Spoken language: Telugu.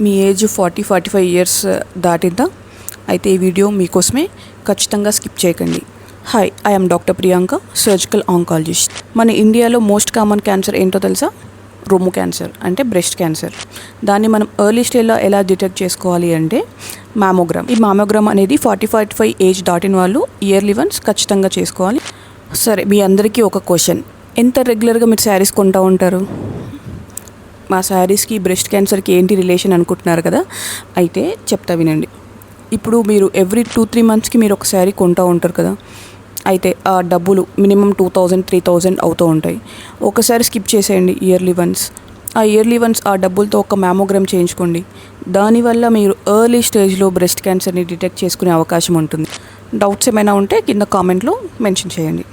మీ ఏజ్ 40-45 ఇయర్స్ దాటిందా? అయితే ఈ వీడియో మీకోసమే, ఖచ్చితంగా స్కిప్ చేయకండి. Hi, I'm doctor Priyanka, surgical oncologist. మన ఇండియాలో మోస్ట్ కామన్ క్యాన్సర్ ఏంటో తెలుసా? రొమ్ము క్యాన్సర్, అంటే బ్రెస్ట్ క్యాన్సర్. దాన్ని మనం ఎర్లీ స్టేజ్లో ఎలా డిటెక్ట్ చేసుకోవాలి అంటే మ్యామోగ్రామ్. ఈ మ్యామోగ్రామ్ అనేది 40-45 ఏజ్ దాటిన వాళ్ళు ఇయర్లీ వన్స్ ఖచ్చితంగా చేసుకోవాలి. సరే, మీ అందరికీ ఒక క్వశ్చన్, ఎంత రెగ్యులర్గా మీరు శారీస్ కొంటూ ఉంటారు? మా శారీస్కి బ్రెస్ట్ క్యాన్సర్కి ఏంటి రిలేషన్ అనుకుంటున్నారు కదా? అయితే చెప్తా వినండి. ఇప్పుడు మీరు ఎవ్రీ 2-3 మంత్స్కి మీరు ఒక శారీ కొంటూ ఉంటారు కదా. అయితే ఆ డబ్బులు మినిమం 2000-3000 అవుతూ ఉంటాయి. ఒకసారి స్కిప్ చేసేయండి ఇయర్లీ వన్స్. ఆ ఇయర్లీ వన్స్ ఆ డబ్బులతో ఒక మ్యామోగ్రామ్ చేయించుకోండి. దానివల్ల మీరు ఎర్లీ స్టేజ్లో బ్రెస్ట్ క్యాన్సర్ని డిటెక్ట్ చేసుకునే అవకాశం ఉంటుంది. డౌట్స్ ఏమైనా ఉంటే కింద కామెంట్లో మెన్షన్ చేయండి.